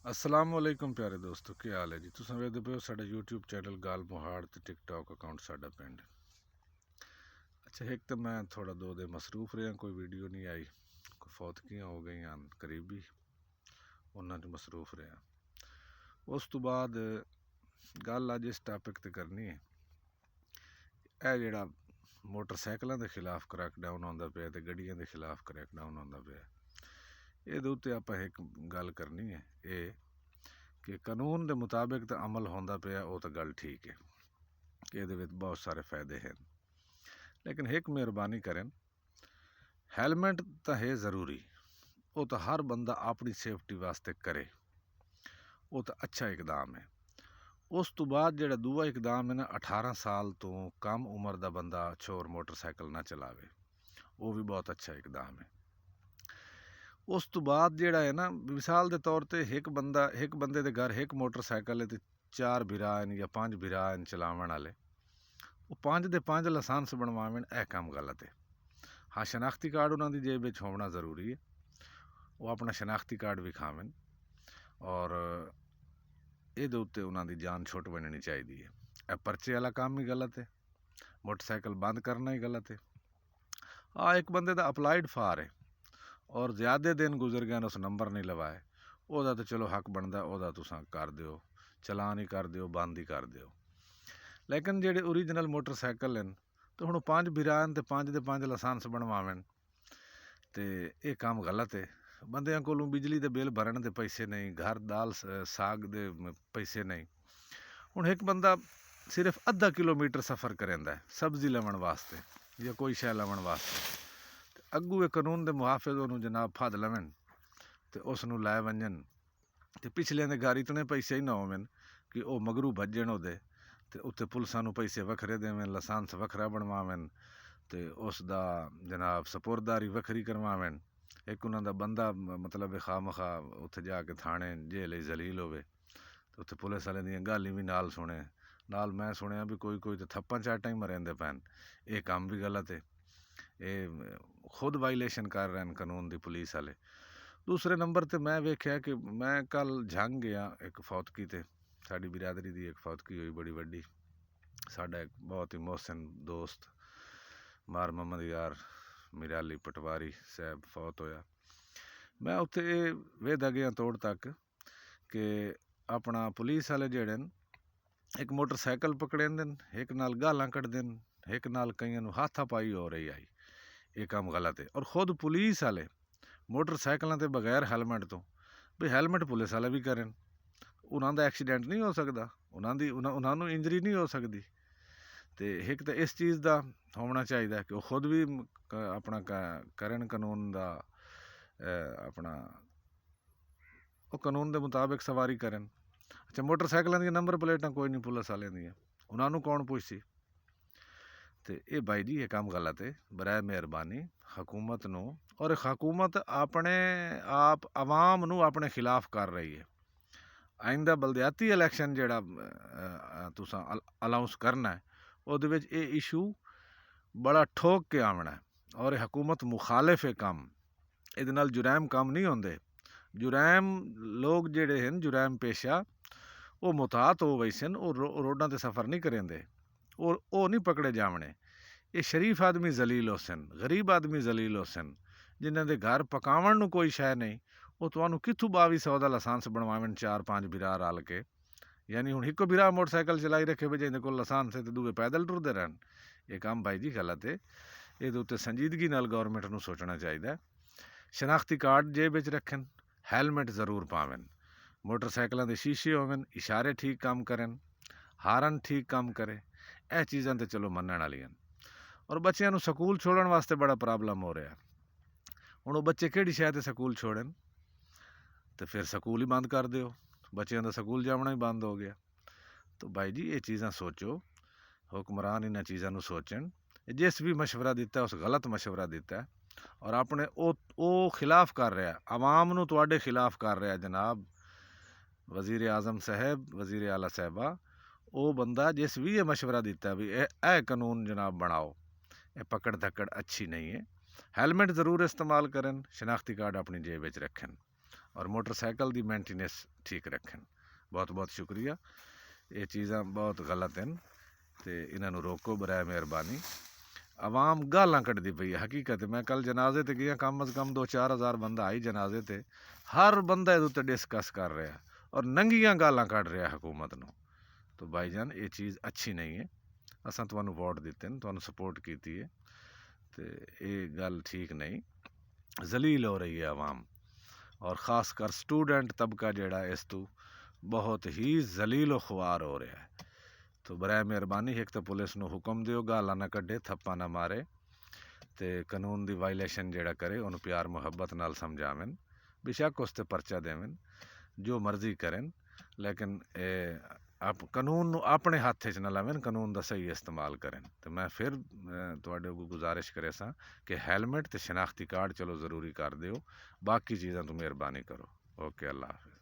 असलामुअलैकुम प्यारे दोस्तों, क्या हाल है जी। तुम वेखदे पे हो साडा यूट्यूब चैनल गाल मोहाड़ ते टिकटॉक अकाउंट साडा पिंड। अच्छा, एक तो मैं थोड़ा दो दे मसरूफ रहा, कोई वीडियो नहीं आई, कोई फौतगियाँ हो गई करीबी, उन्होंने च मसरूफ रहा। उस तो बाद गल अज इस टॉपिक ते करनी है, यह जेड़ा मोटरसाइकिलों के खिलाफ क्रैकडाउन आंदा पिया ते गड्डियों के खिलाफ क्रैकडाउन आंदा पिया, ये उत्ते आपां एक गल करनी है ये कि कानून के मुताबिक तो अमल होंदा पिया, वो तो गल ठीक है कि ये बहुत सारे फायदे हैं, लेकिन एक मेहरबानी करें, हैलमेट तो है ज़रूरी, वो तो हर बंदा अपनी सेफ्टी वास्ते करे, वो तो अच्छा इकदाम है। उस तो बाद जो दूआ इकदाम है ना, 18 साल तो कम उम्र का बंदा छोर मोटरसाइकिल ना चलावे, वो भी बहुत अच्छा इकदाम है। उस तो बाद जोड़ा है ना, मिसाल के तौर पर एक बंदे के घर एक मोटरसाइकिल है तो 4 भिरा या 5 भिरा चलावन वाले, वो 5 दे 5 लाइसेंस बनवावें, यह काम गलत है। हाँ, शनाख्ती कार्ड उन्होंने जेब में होना ज़रूरी है, वो अपना शनाख्ती कार्ड विखावें और ये उत्ते उन्होंने जान छुट बननी चाहिए है। यह परचे वाला काम ही गलत है, मोटरसाइकिल बंद करना ही गलत है। हाँ, एक बंदे का अपलाइड फार है और ज़्यादा दिन गुजर गए उस नंबर नहीं लवाए, वह तो चलो हक बनता, वह तुसा कर दो, चलान ही कर दो, बंद ही कर दो। लेकिन जेडे ओरीजिनल मोटरसाइकिल हैं तो हुण 5 भिरान तो 5 दे 5 लाइसेंस बनवावें, तो ये काम गलत है। बंदियां कोलों बिजली के बिल भरन के पैसे नहीं, घर दाल साग के पैसे नहीं। हुण एक बंदा सिर्फ अद्धा किलोमीटर सफ़र करेंदा है सब्जी लवन वास्ते या कोई शै लवन वास्ते, अगू ये कानून के मुहाफिज उन्होंने जनाब फद लवन तो उसनू लै वंजन, तो पिछलियां दे घर इतने पैसे ही ना होवन कि वह मगरू भजन ओहदे, तो उत्ते पुलिसां नू पैसे वखरे देवें, लाइसेंस वखरा बनवावें, तो उसका जनाब सपुरदारी वखरी करवावें। एक उन्होंने बंदा मतलब खामखा उत्थे जाके थाने जेल जलील होवे, तो उत्थे पुलिस वाले दी गल भी नाल सुने, नाल मैं सुनिया भी कोई कोई तो थप्पा चाटा ही मरेंदे पैन। ये काम भी गलत है, ये खुद वाइलेशन कर रहे हैं कानून की पुलिस वाले। दूसरे नंबर पर मैं वेख्या कि मैं कल झंग गया एक फौतकी ते, साड़ी बिरादरी की एक फौतकी हुई बड़ी वड्डी, साडा एक बहुत ही मोहसिन दोस्त मार मोहम्मद यार मिराली पटवारी साहब फौत होया। मैं उत्थे वेदा गया तोड़ तक कि अपना पुलिस वाले जेड़े एक मोटरसाइकिल पकड़ेंदे, एक नाल गालां कढ़दे, एक नाल कईयां नूं हाथापाई हो रही आई, ये काम गलत है। और खुद पुलिस वाले मोटरसाइकिलों ते बगैर हैलमेट तो, भी हैलमेट पुलिस वाले भी करें, उन्होंने एक्सीडेंट नहीं हो सकता, उन्होंने इंजरी नहीं हो सकती। तो एक तो इस चीज़ का होना चाहिए कि वह खुद भी अपना करन कानून का अपना वो कानून के मुताबिक सवारी करें। अच्छा, मोटरसाइकिलों दी नंबर प्लेटां कोई नहीं पुलिस वाले दी, उन्होंने कौन पुछसी। तो ये भाई जी ये काम गलत है, बराए मेहरबानी हुकूमत नू, और हुकूमत अपने आप आवाम नू अपने खिलाफ कर रही है। आइंदा बलदियाती इलैक्शन जेड़ा तुसां अलाउंस करना है, उहदे विच ये इशू बड़ा ठोक के आवना है, और हुकूमत मुखालिफ है काम, इहदे नाल जुरैम काम नहीं होंदे। जुरैम लोग जेड़े हैं जुरैम पेशा, वो मुताहत हो वैसन, वो रोडां ते सफ़र नहीं करेंदे, और वो नहीं पकड़े जावने। ये शरीफ आदमी जलील हो सन, गरीब आदमी जलील हो सन, जिन्हां दे घर पकावन नूं कोई शै नहीं, वो तुहानूं कित्थों 2200 दा लाइसेंस बनवावें 4-5 भिरा रल के। यानी हुण इक्को भिरा मोटरसाइकिल चलाई रखे भी जिंदे कोल लाइसेंस है तो दूए पैदल टुरदे रहन, ये काम भाई जी गलत है। ये उत्ते संजीदगी नाल गौरमेंट नूं सोचना चाहिए। शनाख्ती कार्ड जेब विच रखें, हैलमेट जरूर पावें, मोटरसाइकिलों के शीशे होवें, इशारे ठीक काम करें, हारन ठीक काम करे, यह चीज़ां तो चलो मनण वालियां। और बच्चों को स्कूल छोड़न वास्ते बड़ा प्रॉब्लम हो रहा है। हुण बच्चे किहड़ी शै ते स्कूल छोड़न, तो फिर स्कूल ही बंद कर दो, बच्चों का स्कूल जाना ही बंद हो गया। तो भाई जी ये चीज़ां सोचो, हुक्मरान इन्हां चीज़ां नूं सोचन। जिस भी मशवरा दिता है उस गलत मशवरा दिता है, और अपने वो खिलाफ कर रहा है, आवाम नूं तुहाडे खिलाफ कर रहा है जनाब वज़ीर आज़म साहब, वज़ीर आला साहबा। वो बंदा जिस भी ये मशवरा दिता है भी ए कानून जनाब बनाओ, ये पकड़ धक्कड़ अच्छी नहीं है। हेलमेट ज़रूर इस्तेमाल करें, शनाख्ती कार्ड अपनी जेब में रखें, और मोटरसाइकिल की मेंटेनेंस ठीक रखें। बहुत बहुत शुक्रिया। ये चीज़ां बहुत गलत हैं तो इन्हों रोको बराए मेहरबानी। आवाम गालां कटदी पई है। हकीकत मैं कल जनाजे ते गया, कम अज़ कम 2-4 हज़ार बंदा आई जनाजे ते। हर बंदा इहदे उत्ते डिस्कस कर रहा और नंगियां गालां कढ़ रहा हुकूमत नूं। तो भाईजान ये चीज़ अच्छी नहीं है। असां तुहानूं वोट दिते हैं, तुहानूं सपोर्ट की है, तो ये गल ठीक नहीं। जलील हो रही है आवाम और ख़ास कर स्टूडेंट तबका जिहड़ा इस तू बहुत ही जलीलो ख्वार हो रहा है। तो बराए मेहरबानी एक तो पुलिस नूं हुक्म दिओ गालां ना कड्ढे, थप्पा ना मारे, तो कानून की वायलेशन जिहड़ा करे उन्होंने प्यार मुहब्बत नाल समझावें। बेशक उस ते परचा देवें, जो मर्जी करें, लेकिन आप कानून नूं अपने हाथ च ना लवें, कानून का सही इस्तेमाल करें। तो मैं फिर तुहाडे को गुजारिश करे सा कि हैलमेट ते शनाख्ती कार्ड चलो ज़रूरी कर दिओ, बाकी चीज़ां तो मेहरबानी करो। ओके, अल्लाह हाफ़िज़।